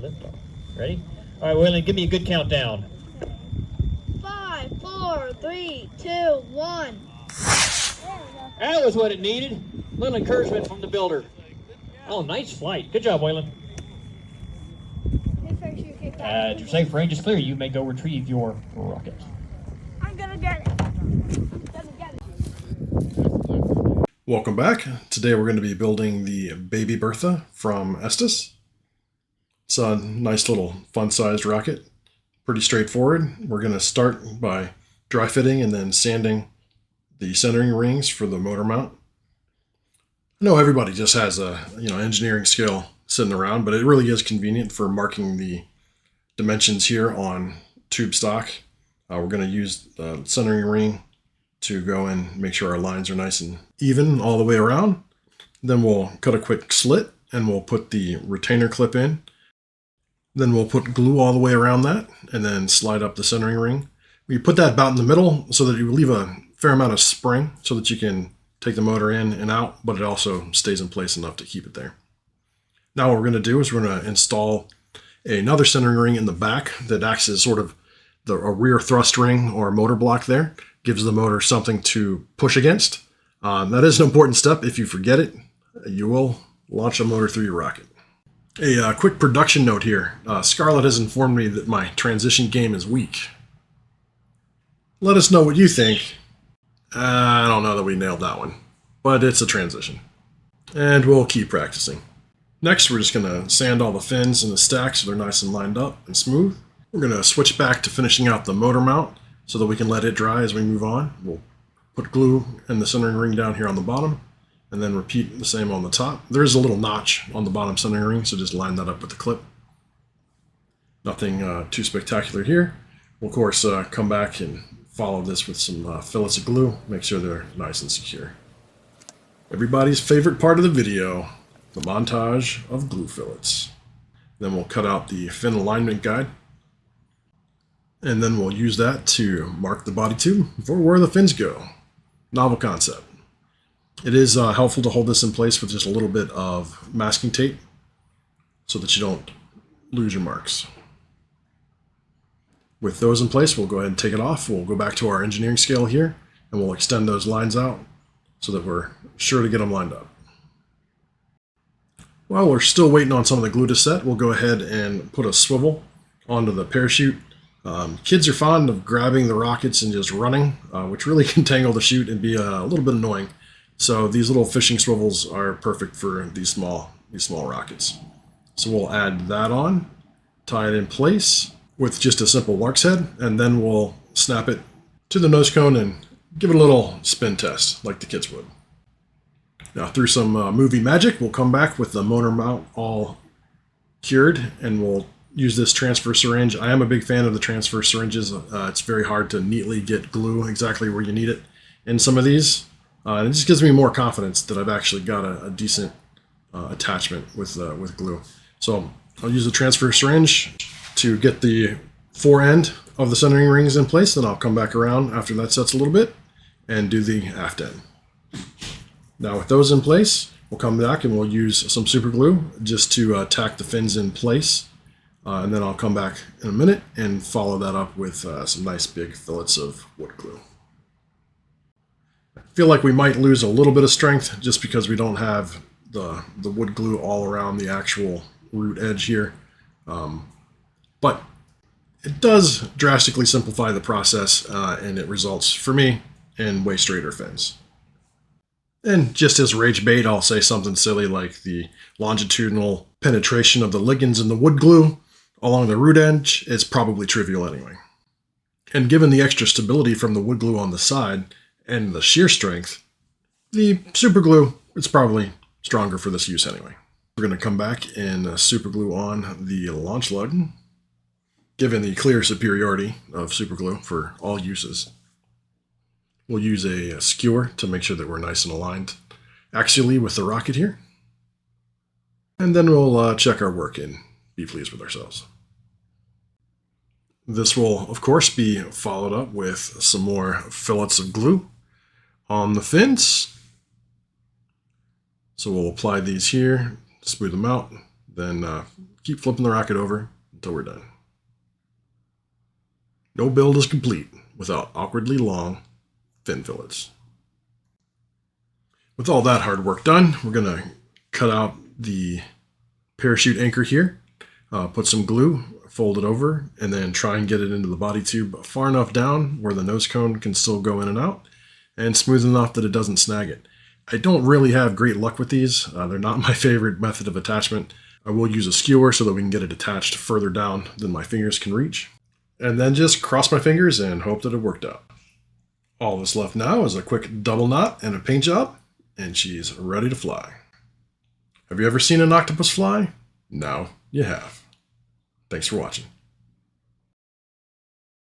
liftoff. Ready? All right, Waylon, give me a good countdown. 5, 4, 3, 2, 1. That was what it needed. Little encouragement from the builder. Oh, nice flight. Good job, Waylon. As your safe range is clear, you may go retrieve your rocket. I'm gonna get it. Welcome back. Today we're going to be building the Baby Bertha from Estes. It's a nice little fun-sized rocket. Pretty straightforward. We're going to start by dry fitting and then sanding the centering rings for the motor mount. I know everybody just has a engineering skill sitting around, but it really is convenient for marking the dimensions here on tube stock. We're going to use the centering ring to go and make sure our lines are nice and even all the way around. Then we'll cut a quick slit and we'll put the retainer clip in. Then we'll put glue all the way around that and then slide up the centering ring. We put that about in the middle so that you leave a fair amount of spring so that you can take the motor in and out, but it also stays in place enough to keep it there. Now what we're going to do is we're going to install another centering ring in the back that acts as sort of a rear thrust ring or motor block there. Gives the motor something to push against. That is an important step. If you forget it, you will launch a motor through your rocket. A quick production note here. Scarlett has informed me that my transition game is weak. Let us know what you think. I don't know that we nailed that one, but it's a transition. And we'll keep practicing. Next, we're just going to sand all the fins in the stack so they're nice and lined up and smooth. We're going to switch back to finishing out the motor mount so that we can let it dry as we move on. We'll put glue and the centering ring down here on the bottom and then repeat the same on the top. There is a little notch on the bottom centering ring, so just line that up with the clip. Nothing too spectacular here. We'll of course come back and follow this with some fillets of glue. Make sure they're nice and secure. Everybody's favorite part of the video, the montage of glue fillets. Then we'll cut out the fin alignment guide. And then we'll use that to mark the body tube for where the fins go. Novel concept. It is helpful to hold this in place with just a little bit of masking tape so that you don't lose your marks. With those in place, we'll go ahead and take it off. We'll go back to our engineering scale here and we'll extend those lines out so that we're sure to get them lined up. While we're still waiting on some of the glue to set, we'll go ahead and put a swivel onto the parachute. Kids are fond of grabbing the rockets and just running, which really can tangle the chute and be a little bit annoying. So these little fishing swivels are perfect for these small rockets. So we'll add that on, tie it in place with just a simple lark's head, and then we'll snap it to the nose cone and give it a little spin test like the kids would. Now through some movie magic, we'll come back with the motor mount all cured and we'll use this transfer syringe. I am a big fan of the transfer syringes. It's very hard to neatly get glue exactly where you need it in some of these. And it just gives me more confidence that I've actually got a decent attachment with glue. So I'll use the transfer syringe to get the fore end of the centering rings in place. Then I'll come back around after that sets a little bit and do the aft end. Now with those in place, we'll come back and we'll use some super glue just to tack the fins in place. And then I'll come back in a minute and follow that up with some nice big fillets of wood glue. I feel like we might lose a little bit of strength just because we don't have the wood glue all around the actual root edge here. But it does drastically simplify the process and it results, for me, in way straighter fins. And just as rage bait, I'll say something silly like the longitudinal penetration of the ligands in the wood glue along the root edge is probably trivial anyway. And given the extra stability from the wood glue on the side and the shear strength, the super glue is probably stronger for this use anyway. We're going to come back and super glue on the launch lug, given the clear superiority of super glue for all uses. We'll use a skewer to make sure that we're nice and aligned axially with the rocket here. And then we'll check our work and be pleased with ourselves. This will, of course, be followed up with some more fillets of glue on the fins. So we'll apply these here, smooth them out, then keep flipping the rocket over until we're done. No build is complete without awkwardly long fin fillets. With all that hard work done, we're going to cut out the parachute anchor here, put some glue, fold it over, and then try and get it into the body tube far enough down where the nose cone can still go in and out, and smooth enough that it doesn't snag it. I don't really have great luck with these. They're not my favorite method of attachment. I will use a skewer so that we can get it attached further down than my fingers can reach. And then just cross my fingers and hope that it worked out. All that's left now is a quick double knot and a paint job, and she's ready to fly. Have you ever seen an octopus fly? Now you have. Thanks for watching.